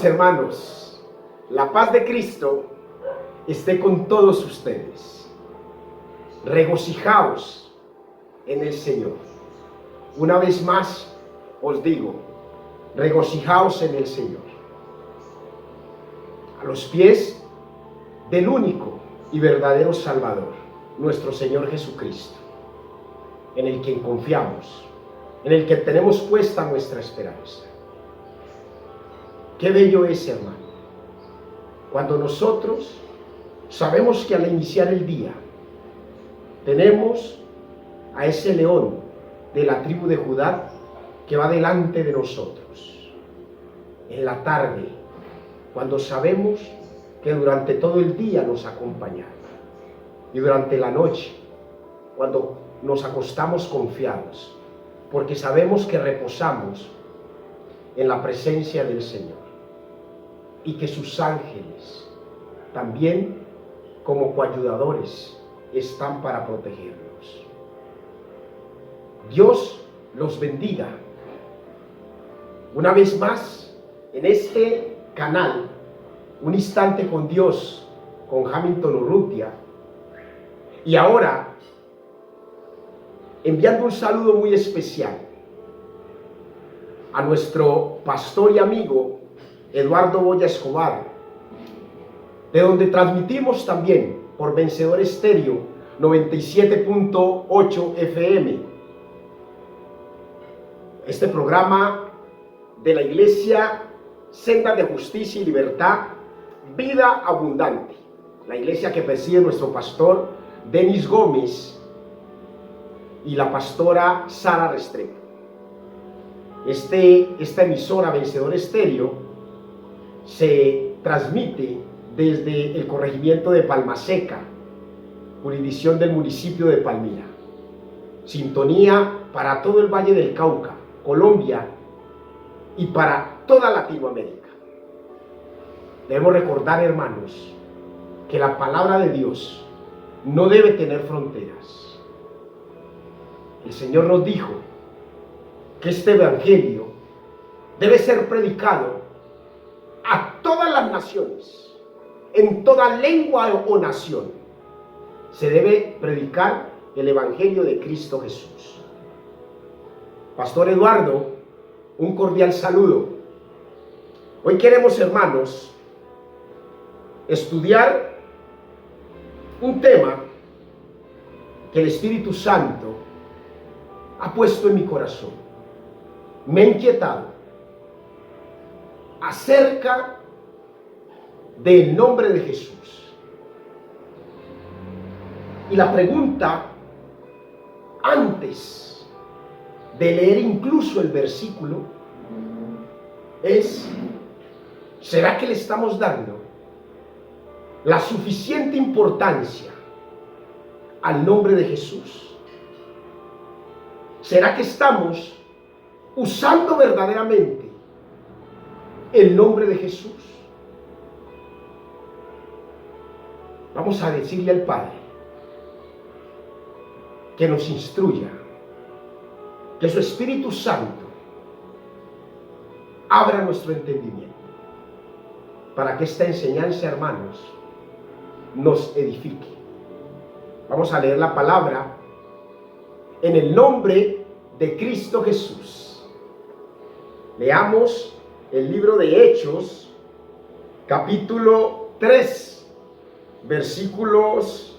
hermanos, la paz de Cristo esté con todos ustedes. Regocijaos en el Señor. Una vez más os digo, regocijaos en el Señor. A los pies del único y verdadero Salvador, nuestro Señor Jesucristo, en el que confiamos, en el que tenemos puesta nuestra esperanza. Qué bello es, hermano, cuando nosotros sabemos que al iniciar el día tenemos a ese león de la tribu de Judá que va delante de nosotros. En la tarde, cuando sabemos que durante todo el día nos acompañará, y durante la noche, cuando nos acostamos confiados, porque sabemos que reposamos en la presencia del Señor y que sus ángeles también como coayudadores están para protegernos. Dios los bendiga. Una vez más, en este canal, Un Instante con Dios, con Hamilton Urrutia, y ahora enviando un saludo muy especial a nuestro pastor y amigo Eduardo Boya Escobar, de donde transmitimos también por Vencedor Estéreo 97.8 FM. Este programa de la Iglesia Senda de Justicia y Libertad, Vida Abundante, la iglesia que preside nuestro pastor Denis Gómez y la pastora Sara Restrepo. Esta emisora Vencedor Estéreo se transmite desde el corregimiento de Palmaseca, jurisdicción del municipio de Palmira. Sintonía para todo el Valle del Cauca, Colombia y para toda Latinoamérica. Debemos recordar, hermanos, que la palabra de Dios no debe tener fronteras. El Señor nos dijo que este evangelio debe ser predicado a todas las naciones, en toda lengua o nación. Se debe predicar el evangelio de Cristo Jesús. Pastor Eduardo, un cordial saludo. Hoy queremos, hermanos, estudiar un tema que el Espíritu Santo ha puesto en mi corazón. Me ha inquietado acerca del nombre de Jesús. Y la pregunta, antes de leer incluso el versículo, es: ¿será que le estamos dando la suficiente importancia al nombre de Jesús? ¿Será que estamos usando verdaderamente el nombre de Jesús? Vamos a decirle al Padre que nos instruya, que su Espíritu Santo abra nuestro entendimiento, para que esta enseñanza, hermanos, nos edifique. Vamos a leer la palabra en el nombre de Cristo Jesús. Leamos el libro de Hechos, capítulo 3, versículos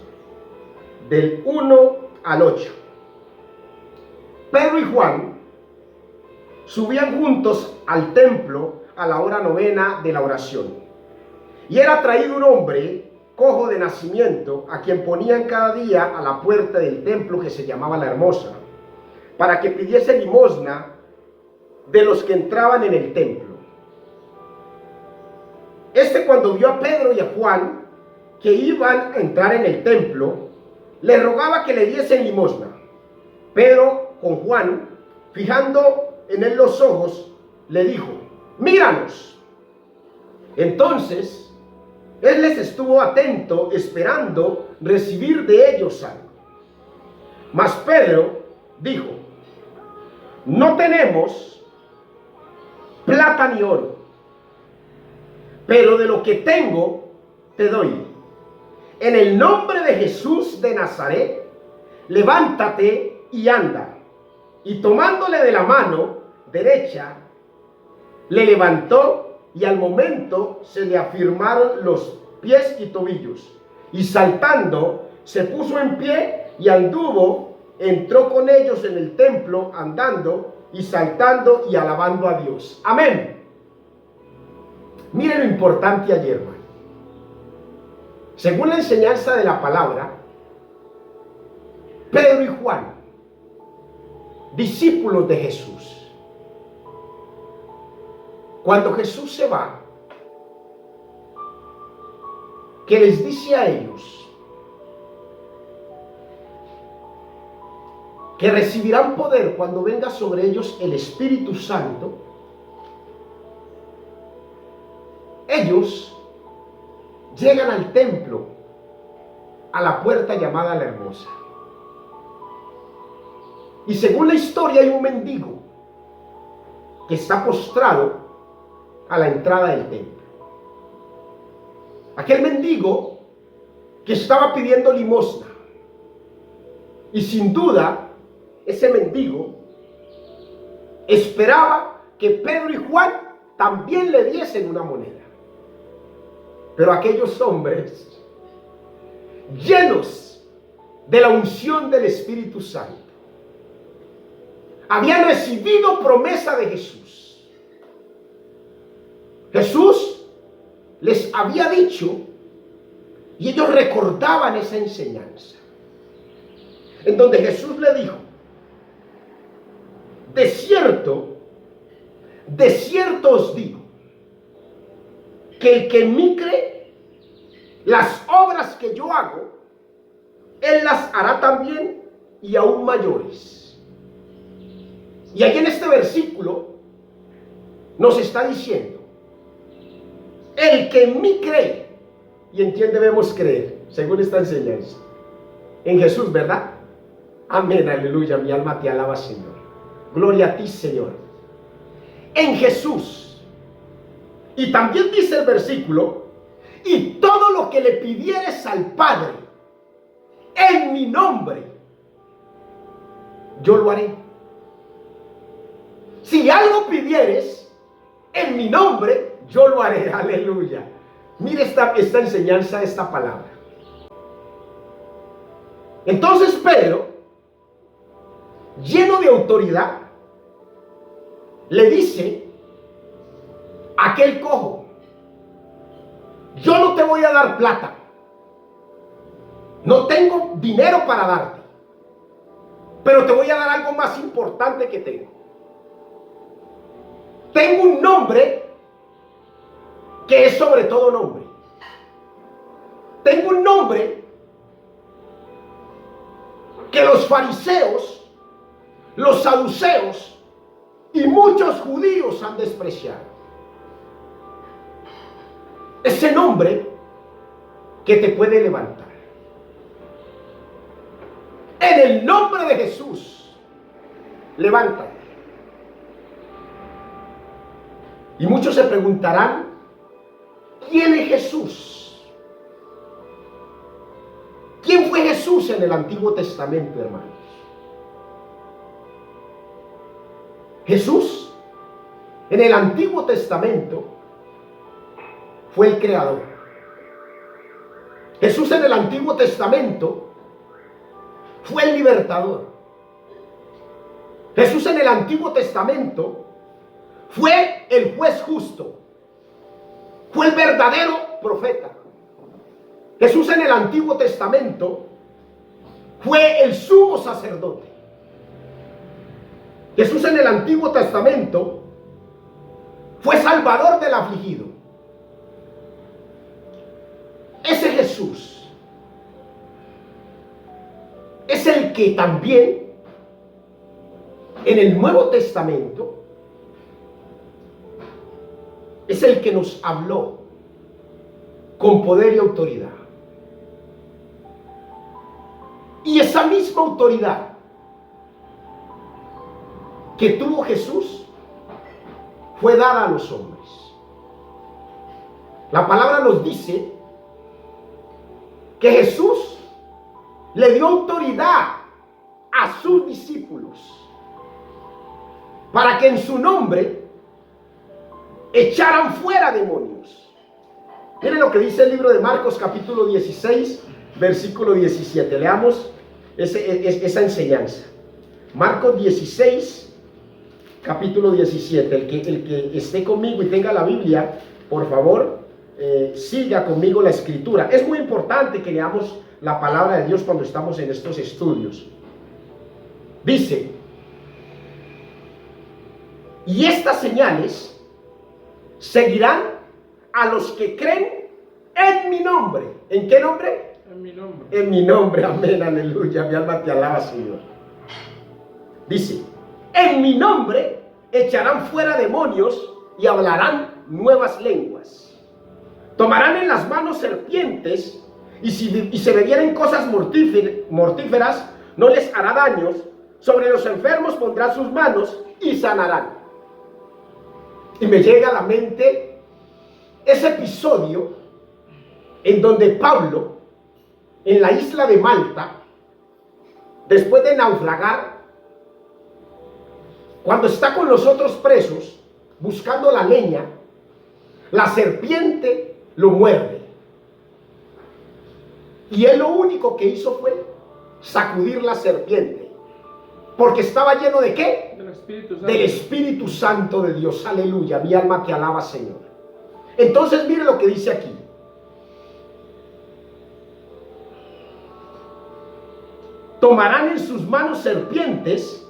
del 1 al 8. Pedro y Juan subían juntos al templo a la hora novena de la oración. Y era traído un hombre cojo de nacimiento, a quien ponían cada día a la puerta del templo que se llamaba La Hermosa, para que pidiese limosna de los que entraban en el templo. Cuando vio a Pedro y a Juan que iban a entrar en el templo, le rogaba que le diesen limosna. Pedro, con Juan, fijando en él los ojos, le dijo: míranos. Entonces él les estuvo atento, esperando recibir de ellos algo. Mas Pedro dijo: no tenemos plata ni oro, pero de lo que tengo te doy. En el nombre de Jesús de Nazaret, levántate y anda. Y tomándole de la mano derecha, le levantó, y al momento se le afirmaron los pies y tobillos. Y saltando, se puso en pie y anduvo, entró con ellos en el templo, andando y saltando y alabando a Dios. Amén. Miren lo importante ayer, hermano. Según la enseñanza de la palabra, Pedro y Juan, discípulos de Jesús, cuando Jesús se va, que les dice a ellos que recibirán poder cuando venga sobre ellos el Espíritu Santo, ellos llegan al templo, a la puerta llamada la Hermosa. Y según la historia hay un mendigo que está postrado a la entrada del templo. Aquel mendigo que estaba pidiendo limosna. Y sin duda, ese mendigo esperaba que Pedro y Juan también le diesen una moneda. Pero aquellos hombres, llenos de la unción del Espíritu Santo, habían recibido promesa de Jesús. Jesús les había dicho, y ellos recordaban esa enseñanza, en donde Jesús le dijo: de cierto os digo, que el que en mí cree, las obras que yo hago, él las hará también, y aún mayores. Y aquí en este versículo nos está diciendo: el que en mí cree. ¿Y en quién debemos creer? Según esta enseñanza, en Jesús, ¿verdad? Amén, aleluya, mi alma te alaba, Señor. Gloria a ti, Señor. En Jesús. Y también dice el versículo: y todo lo que le pidieres al Padre en mi nombre, yo lo haré. Si algo pidieres en mi nombre, yo lo haré. Aleluya. Mire esta enseñanza, esta palabra. Entonces Pedro, lleno de autoridad, le dice a aquel cojo: yo no te voy a dar plata, no tengo dinero para darte, pero te voy a dar algo más importante que tengo. Tengo un nombre que es sobre todo nombre. Tengo un nombre que los fariseos, los saduceos y muchos judíos han despreciado. Ese nombre que te puede levantar. En el nombre de Jesús, levántate. Y muchos se preguntarán: ¿quién es Jesús? ¿Quién fue Jesús en el Antiguo Testamento, hermanos? Jesús en el Antiguo Testamento fue el Creador. Jesús en el Antiguo Testamento fue el libertador. Jesús en el Antiguo Testamento fue el juez justo. Fue el verdadero profeta. Jesús en el Antiguo Testamento fue el sumo sacerdote. Jesús en el Antiguo Testamento fue salvador del afligido. Ese Jesús es el que también en el Nuevo Testamento es el que nos habló con poder y autoridad. Y esa misma autoridad que tuvo Jesús fue dada a los hombres. La palabra nos dice que Jesús le dio autoridad a sus discípulos para que en su nombre echaran fuera demonios. Miren lo que dice el libro de Marcos capítulo 16, versículo 17. Leamos esa enseñanza. Marcos 16, capítulo 17. El que esté conmigo y tenga la Biblia, por favor, siga conmigo la escritura. Es muy importante que leamos la palabra de Dios cuando estamos en estos estudios. Dice: y estas señales seguirán a los que creen en mi nombre. ¿En qué nombre? En mi nombre. En mi nombre, amén, aleluya. Mi alma te alaba, Señor. Dice: en mi nombre echarán fuera demonios y hablarán nuevas lenguas. Tomarán en las manos serpientes y se bebieren cosas mortíferas, no les hará daños. Sobre los enfermos pondrán sus manos y sanarán. Y me llega a la mente ese episodio en donde Pablo, en la isla de Malta, después de naufragar, cuando está con los otros presos buscando la leña, la serpiente lo muerde. Y él lo único que hizo fue sacudir la serpiente. Porque estaba lleno ¿de qué? Del Espíritu Santo. Del Espíritu Santo de Dios. Aleluya. Mi alma te alaba, Señor. Entonces mire lo que dice aquí. Tomarán en sus manos serpientes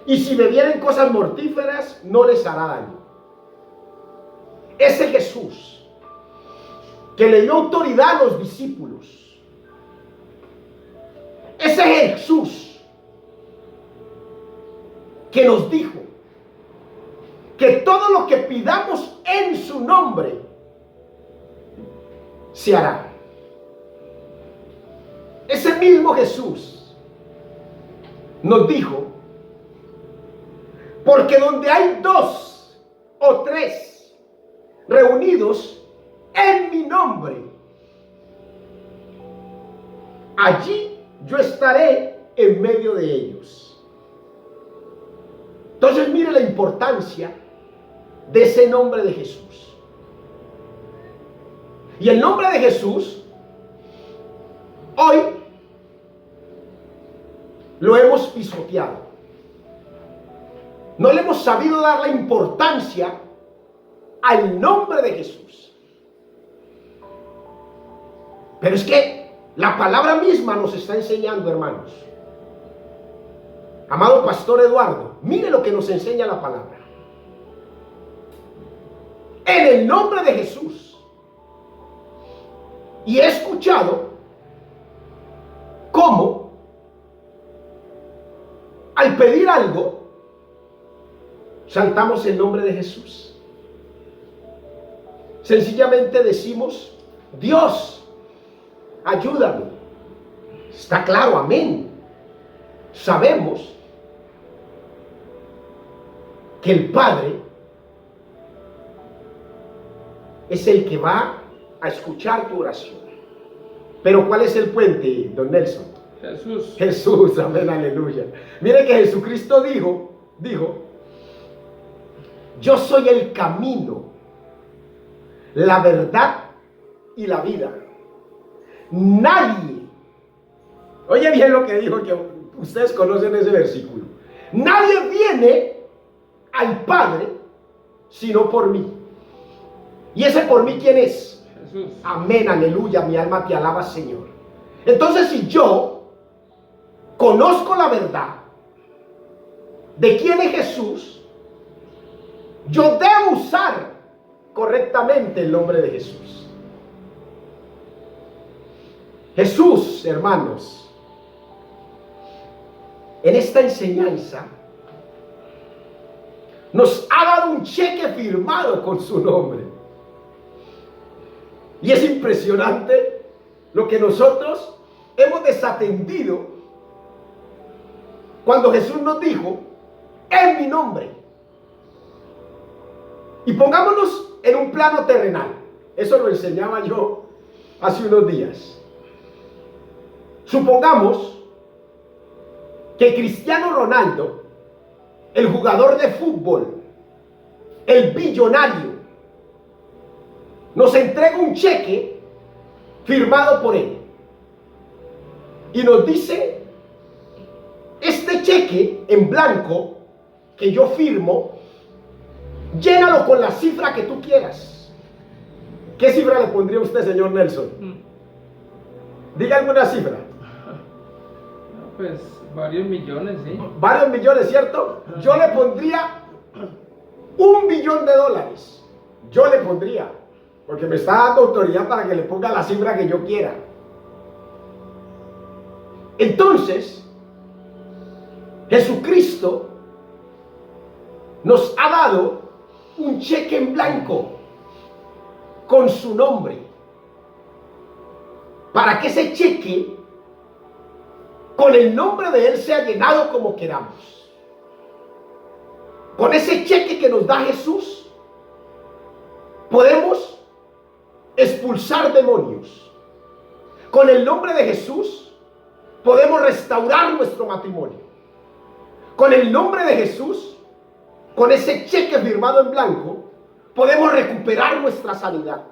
y si bebieren cosas mortíferas no les hará daño. Ese Jesús que le dio autoridad a los discípulos. Ese Jesús que nos dijo que todo lo que pidamos en su nombre se hará. Ese mismo Jesús nos dijo: porque donde hay 2 o 3 reunidos en mi nombre, allí yo estaré en medio de ellos. Entonces mire la importancia de ese nombre de Jesús. Y el nombre de Jesús hoy lo hemos pisoteado. No le hemos sabido dar la importancia al nombre de Jesús. Pero es que la palabra misma nos está enseñando, hermanos. Amado pastor Eduardo, mire lo que nos enseña la palabra. En el nombre de Jesús. Y he escuchado cómo al pedir algo saltamos el nombre de Jesús. Sencillamente decimos: Dios, ayúdame. Está claro, amén. Sabemos que el Padre es el que va a escuchar tu oración. Pero ¿cuál es el puente, don Nelson? Jesús. Jesús, amén, aleluya. Mire que Jesucristo dijo, yo soy el camino, la verdad y la vida. Nadie, oye bien lo que dijo, que ustedes conocen ese versículo. Nadie viene al Padre sino por mí. ¿Y ese por mí quién es? Jesús. Amén, aleluya, mi alma te alaba, Señor. Entonces, si yo conozco la verdad de quién es Jesús, yo debo usar correctamente el nombre de Jesús. Jesús, hermanos, en esta enseñanza nos ha dado un cheque firmado con su nombre. Y es impresionante lo que nosotros hemos desatendido cuando Jesús nos dijo: en mi nombre. Y pongámonos en un plano terrenal. Eso lo enseñaba yo hace unos días. Supongamos que Cristiano Ronaldo, el jugador de fútbol, el billonario, nos entrega un cheque firmado por él y nos dice: este cheque en blanco que yo firmo, llénalo con la cifra que tú quieras. ¿Qué cifra le pondría usted, señor Nelson? Diga alguna cifra. No, pues varios millones, ¿sí? Varios millones, ¿cierto? Yo le pondría $1 billón. Yo le pondría, porque me está dando autoridad para que le ponga la cifra que yo quiera. Entonces, Jesucristo nos ha dado un cheque en blanco con su nombre, para que ese cheque con el nombre de Él sea llenado como queramos. Con ese cheque que nos da Jesús podemos expulsar demonios. Con el nombre de Jesús podemos restaurar nuestro matrimonio. Con el nombre de Jesús, con ese cheque firmado en blanco, podemos recuperar nuestra sanidad.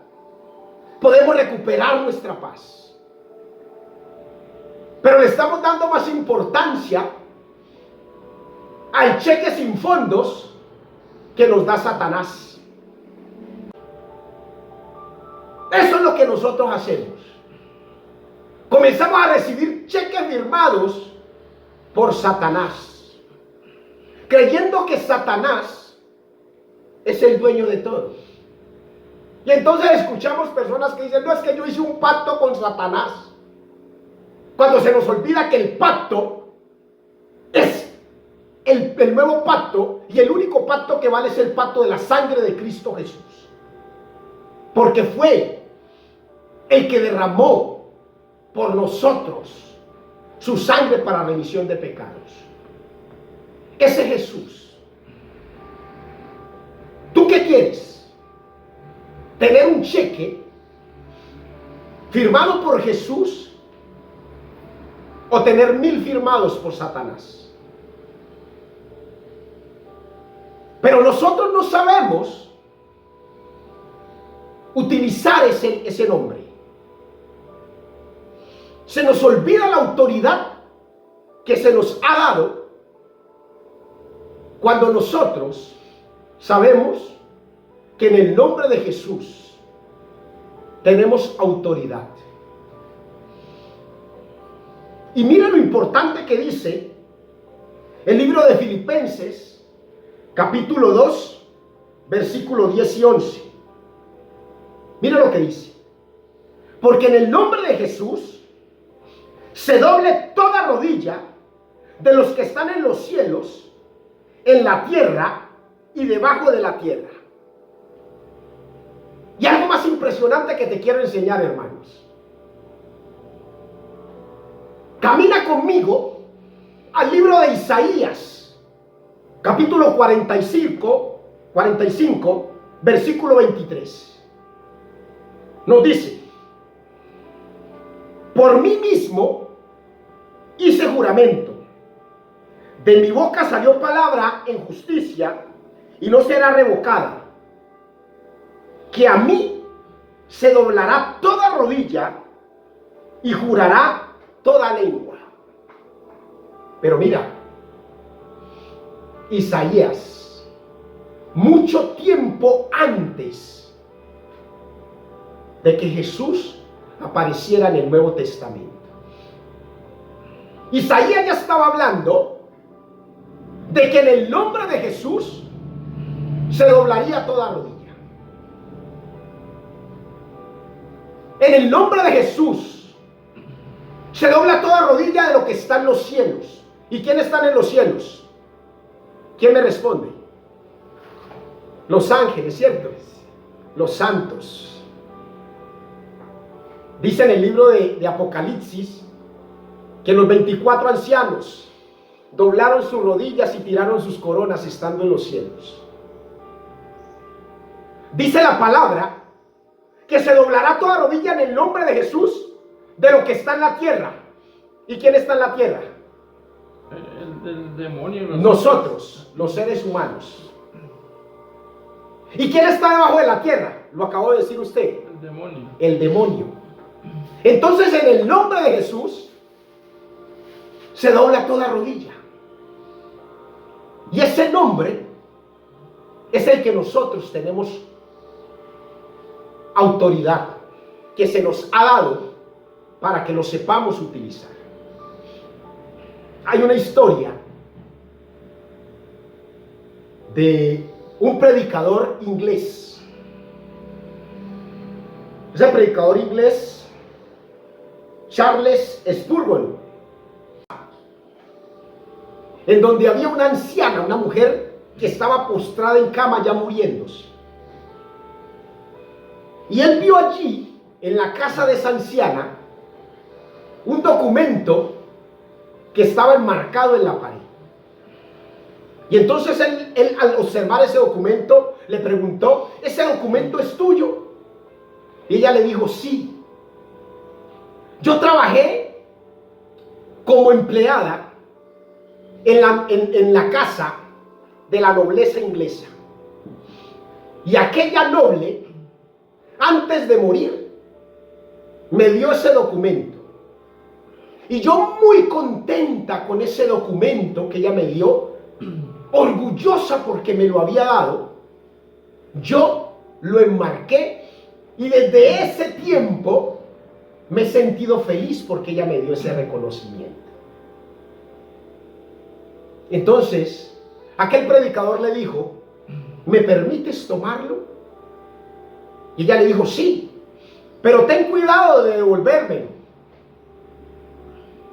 Podemos recuperar nuestra paz. Pero le estamos dando más importancia al cheque sin fondos que nos da Satanás. Eso es lo que nosotros hacemos. Comenzamos a recibir cheques firmados por Satanás, creyendo que Satanás es el dueño de todo. Y entonces escuchamos personas que dicen: no, es que yo hice un pacto con Satanás. Cuando se nos olvida que el pacto es el nuevo pacto, y el único pacto que vale es el pacto de la sangre de Cristo Jesús. Porque fue el que derramó por nosotros su sangre para remisión de pecados. Ese Jesús. ¿Tú qué quieres? ¿Tener un cheque firmado por Jesús o tener 1000 firmados por Satanás? Pero nosotros no sabemos utilizar ese nombre. Se nos olvida la autoridad que se nos ha dado cuando nosotros sabemos que en el nombre de Jesús tenemos autoridad. Y mira lo importante que dice el libro de Filipenses, capítulo 2, versículo 10 y 11. Mira lo que dice: porque en el nombre de Jesús se doble toda rodilla de los que están en los cielos, en la tierra y debajo de la tierra. Y algo más impresionante que te quiero enseñar, hermanos. Camina conmigo al libro de Isaías, capítulo 45, versículo 23. Nos dice: por mí mismo hice juramento, de mi boca salió palabra en justicia y no será revocada, que a mí se doblará toda rodilla y jurará toda lengua. Pero mira, Isaías, mucho tiempo antes de que Jesús apareciera en el Nuevo Testamento, Isaías ya estaba hablando de que en el nombre de Jesús se doblaría toda rodilla. En el nombre de Jesús se dobla toda rodilla de lo que está en los cielos. ¿Y quién están en los cielos? ¿Quién me responde? Los ángeles, ¿cierto? Los santos. Dice en el libro de Apocalipsis que los 24 ancianos doblaron sus rodillas y tiraron sus coronas estando en los cielos. Dice la palabra que se doblará toda rodilla en el nombre de Jesús de lo que está en la tierra. ¿Y quién está en la tierra? El demonio. Nosotros, los seres humanos. ¿Y quién está debajo de la tierra? Lo acabó de decir usted. El demonio. El demonio. Entonces, en el nombre de Jesús se dobla toda rodilla. Y ese nombre es el que nosotros tenemos autoridad, que se nos ha dado para que lo sepamos utilizar. Hay una historia de un predicador inglés. Ese predicador inglés, Charles Spurgeon, en donde había una anciana, una mujer que estaba postrada en cama ya muriéndose. Y él vio allí, en la casa de esa anciana, un documento que estaba enmarcado en la pared. Y entonces él al observar ese documento le preguntó: ¿ese documento es tuyo? Y ella le dijo: sí. Yo trabajé como empleada en la casa de la nobleza inglesa. Y aquella noble, antes de morir, me dio ese documento. Y yo, muy contenta con ese documento que ella me dio, orgullosa porque me lo había dado, yo lo enmarqué, y desde ese tiempo me he sentido feliz porque ella me dio ese reconocimiento. Entonces, aquel predicador le dijo: ¿me permites tomarlo? Y ella le dijo: sí, pero ten cuidado de devolvérmelo.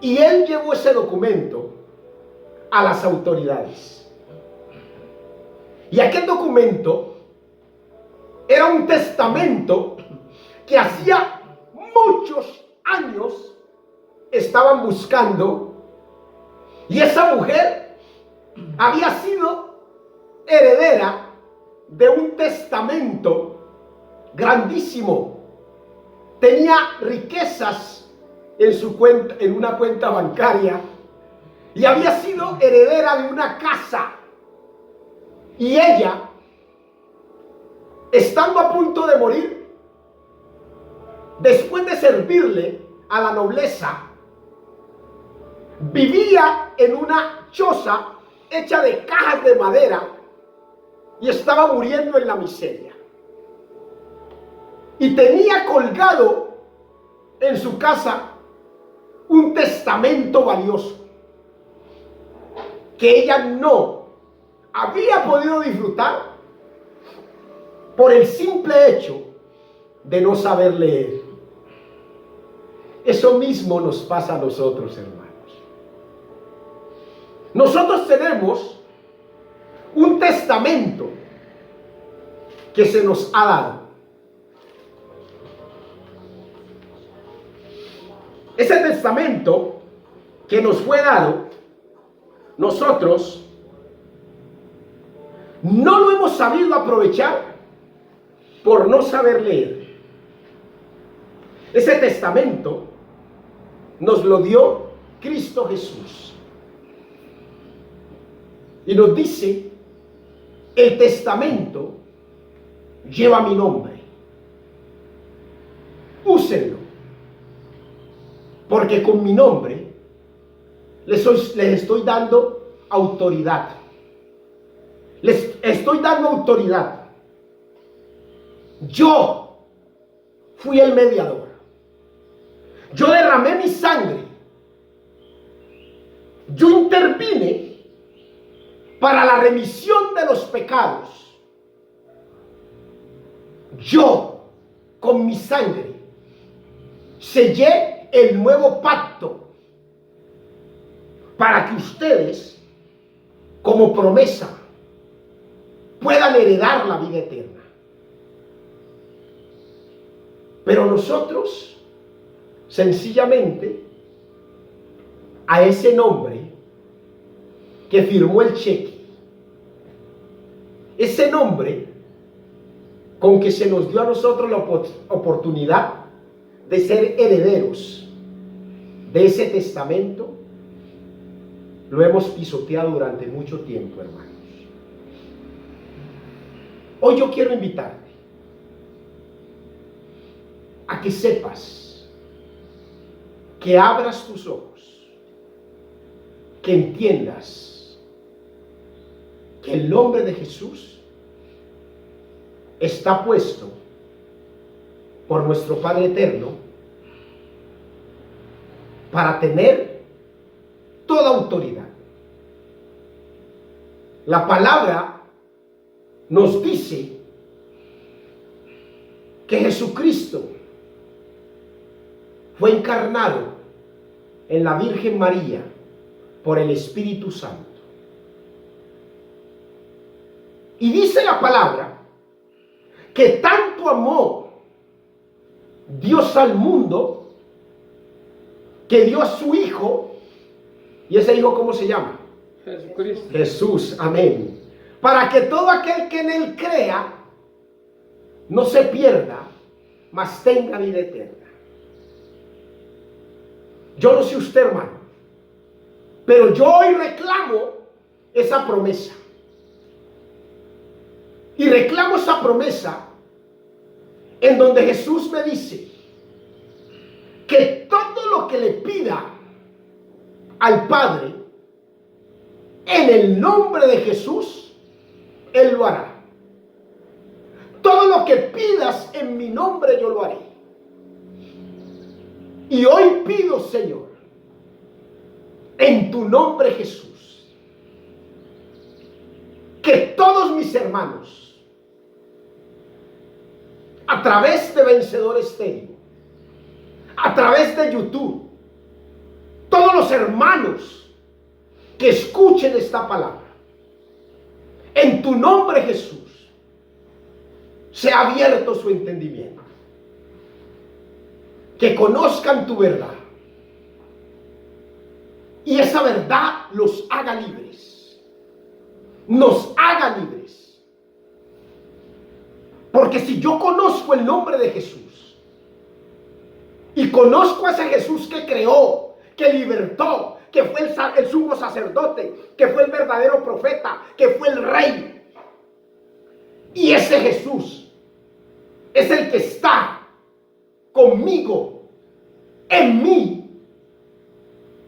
Y él llevó ese documento a las autoridades. Y aquel documento era un testamento que hacía muchos años estaban buscando, y esa mujer había sido heredera de un testamento grandísimo. Tenía riquezas en su cuenta, en una cuenta bancaria, y había sido heredera de una casa. Y ella, estando a punto de morir, después de servirle a la nobleza, vivía en una choza hecha de cajas de madera y estaba muriendo en la miseria. Y tenía colgado en su casa un testamento valioso que ella no había podido disfrutar por el simple hecho de no saber leer. Eso mismo nos pasa a nosotros, hermanos. Nosotros tenemos un testamento que se nos ha dado. Ese testamento que nos fue dado, nosotros no lo hemos sabido aprovechar por no saber leer. Ese testamento nos lo dio Cristo Jesús. Y nos dice: el testamento lleva mi nombre. Úsenlo, porque con mi nombre les estoy dando autoridad. Les estoy dando autoridad. Yo fui el mediador. Yo derramé mi sangre. Yo intervine para la remisión de los pecados. Yo, con mi sangre, sellé el nuevo pacto para que ustedes, como promesa, puedan heredar la vida eterna. Pero nosotros, sencillamente, a ese nombre que firmó el cheque, ese nombre con que se nos dio a nosotros la oportunidad de ser herederos de ese testamento, lo hemos pisoteado durante mucho tiempo, hermanos. Hoy yo quiero invitarte a que sepas, que abras tus ojos, que entiendas que el nombre de Jesús está puesto por nuestro Padre Eterno para tener toda autoridad. La palabra nos dice que Jesucristo fue encarnado en la Virgen María por el Espíritu Santo. Y dice la palabra que tanto amó Dios al mundo que dio a su Hijo. ¿Y ese Hijo cómo se llama? Jesucristo. Jesús, amén. Para que todo aquel que en Él crea no se pierda, mas tenga vida eterna. Yo no sé usted, hermano, pero yo hoy reclamo esa promesa. Y reclamo esa promesa en donde Jesús me dice que todo lo que le pida al Padre en el nombre de Jesús, Él lo hará. Todo lo que pidas en mi nombre, yo lo haré. Y hoy pido, Señor, en tu nombre, Jesús, que todos mis hermanos, a través de Vencedor Estéreo, a través de YouTube, todos los hermanos que escuchen esta palabra, en tu nombre, Jesús, sea abierto su entendimiento, que conozcan tu verdad y esa verdad los haga libres, nos haga libres. Porque si yo conozco el nombre de Jesús y conozco a ese Jesús que creó, que libertó, que fue el sumo sacerdote, que fue el verdadero profeta, que fue el rey, y ese Jesús es el que está conmigo, en mí,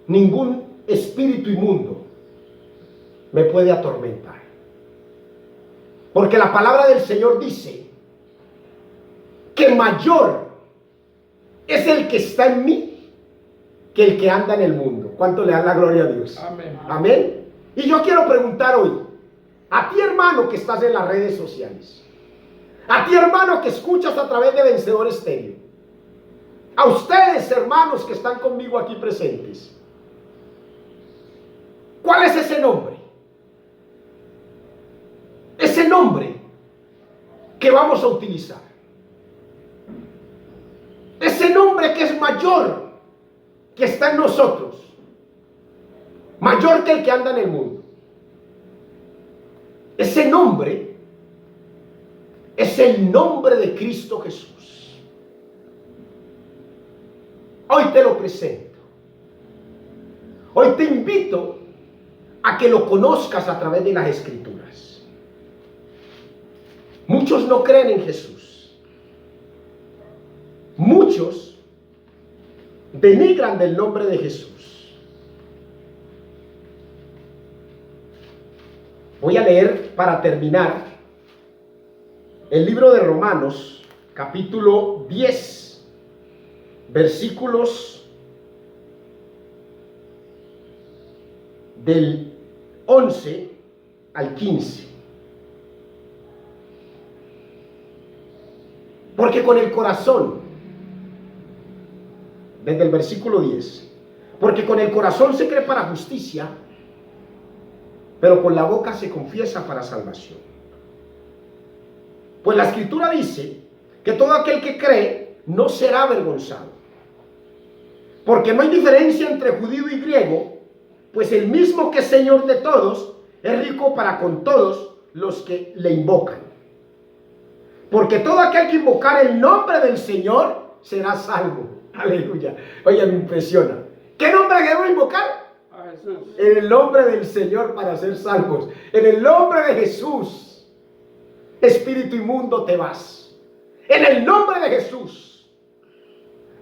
ningún espíritu inmundo me puede atormentar. Porque la palabra del Señor dice que mayor es el que está en mí que el que anda en el mundo. ¿Cuánto le dan la gloria a Dios? Amén. Amén. Y yo quiero preguntar hoy, a ti, hermano, que estás en las redes sociales, a ti, hermano, que escuchas a través de Vencedor Estéreo, a ustedes, hermanos, que están conmigo aquí presentes, ¿cuál es ese nombre? Ese nombre que vamos a utilizar. Ese nombre que es mayor, que está en nosotros, mayor que el que anda en el mundo. Ese nombre es el nombre de Cristo Jesús. Hoy te lo presento. Hoy te invito a que lo conozcas a través de las Escrituras. Muchos no creen en Jesús. Muchos denigran del nombre de Jesús. Voy a leer para terminar el libro de Romanos, capítulo 10, versículos del 11 al 15. Porque con el corazón, desde el versículo 10, porque con el corazón se cree para justicia, pero con la boca se confiesa para salvación. Pues la Escritura dice que todo aquel que cree no será avergonzado. Porque no hay diferencia entre judío y griego, pues el mismo que es Señor de todos es rico para con todos los que le invocan. Porque todo aquel que invocar el nombre del Señor será salvo. Aleluya. Oye, me impresiona. ¿Qué nombre debo invocar? A Jesús. En el nombre del Señor para ser salvos. En el nombre de Jesús. Espíritu inmundo, te vas. En el nombre de Jesús.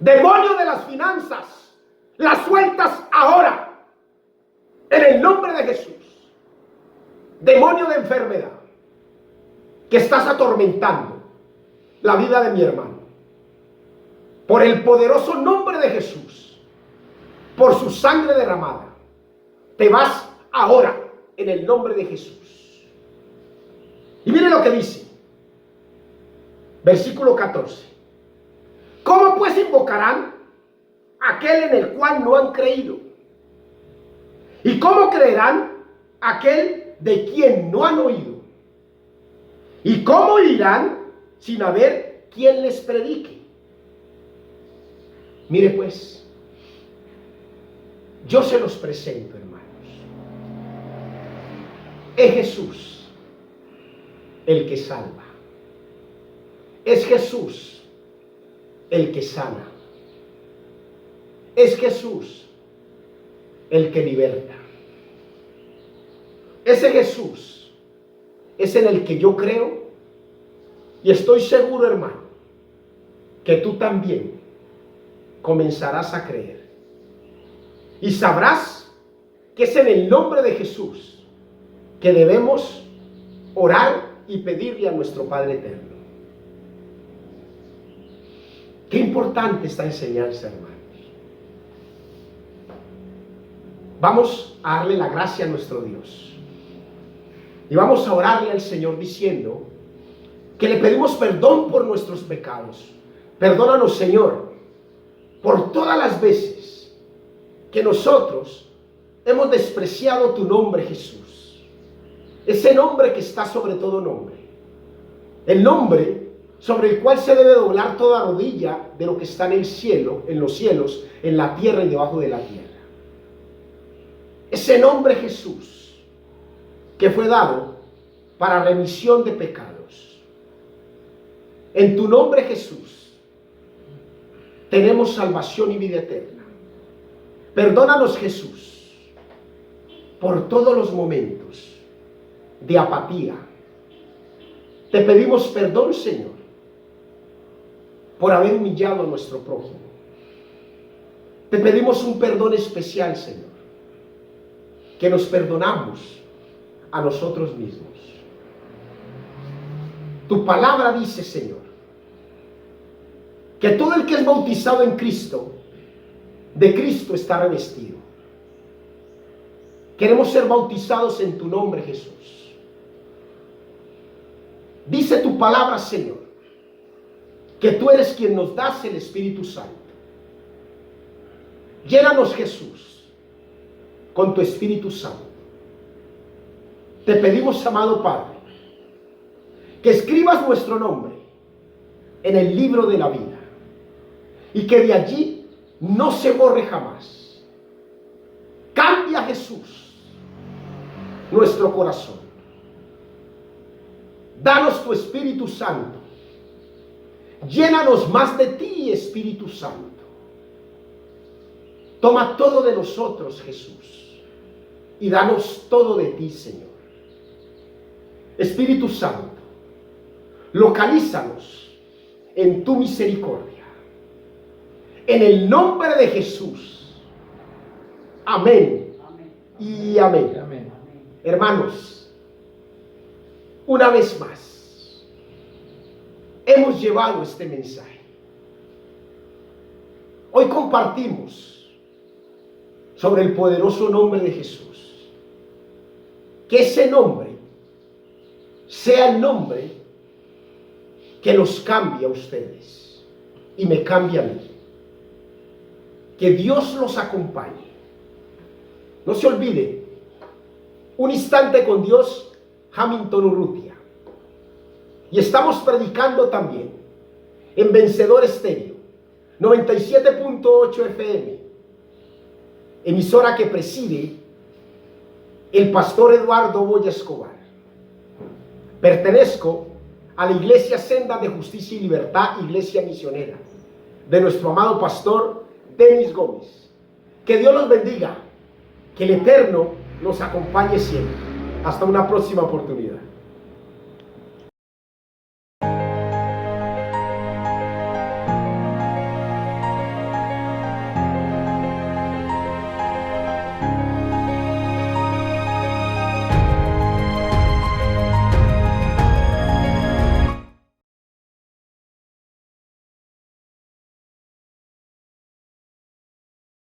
Demonio de las finanzas, las sueltas ahora. En el nombre de Jesús. Demonio de enfermedad que estás atormentando la vida de mi hermano. Por el poderoso nombre de Jesús, por su sangre derramada, te vas ahora en el nombre de Jesús. Y mire lo que dice, versículo 14. ¿Cómo pues invocarán aquel en el cual no han creído? ¿Y cómo creerán aquel de quien no han oído? ¿Y cómo irán sin haber quien les predique? Mire pues, yo se los presento, hermanos. Es Jesús el que salva. Es Jesús el que sana. Es Jesús el que liberta. Ese Jesús es en el que yo creo y estoy seguro, hermano, que tú también comenzarás a creer y sabrás que es en el nombre de Jesús que debemos orar y pedirle a nuestro Padre Eterno. Qué importante esta enseñanza, hermanos. Vamos a darle la gracia a nuestro Dios y vamos a orarle al Señor diciendo que le pedimos perdón por nuestros pecados. Perdónanos, Señor, por todas las veces que nosotros hemos despreciado tu nombre, Jesús. Ese nombre que está sobre todo nombre. El nombre sobre el cual se debe doblar toda rodilla de lo que está en el cielo, en los cielos, en la tierra y debajo de la tierra. Ese nombre, Jesús, que fue dado para remisión de pecados. En tu nombre, Jesús, tenemos salvación y vida eterna. Perdónanos, Jesús, por todos los momentos de apatía. Te pedimos perdón, Señor, por haber humillado a nuestro prójimo. Te pedimos un perdón especial, Señor, que nos perdonamos a nosotros mismos. Tu palabra dice, Señor, que todo el que es bautizado en Cristo, de Cristo está revestido. Queremos ser bautizados en tu nombre, Jesús. Dice tu palabra, Señor, que tú eres quien nos das el Espíritu Santo. Llénanos, Jesús, con tu Espíritu Santo. Te pedimos, amado Padre, que escribas nuestro nombre en el libro de la vida y que de allí no se borre jamás. Cambia, Jesús, nuestro corazón. Danos tu Espíritu Santo. Llénanos más de ti, Espíritu Santo. Toma todo de nosotros, Jesús, y danos todo de ti, Señor. Espíritu Santo, localízanos en tu misericordia. En el nombre de Jesús. Amén. Y amén. Amén. Hermanos, una vez más, hemos llevado este mensaje. Hoy compartimos sobre el poderoso nombre de Jesús. Que ese nombre sea el nombre que los cambie a ustedes y me cambie a mí. Que Dios los acompañe. No se olvide, Un Instante con Dios, Hamilton Urrutia. Y estamos predicando también en Vencedor Estéreo, 97.8 FM, emisora que preside el pastor Eduardo Boya Escobar. Pertenezco a la Iglesia Senda de Justicia y Libertad, Iglesia Misionera, de nuestro amado pastor Denis Gómez. Que Dios los bendiga, que el Eterno los acompañe siempre. Hasta una próxima oportunidad.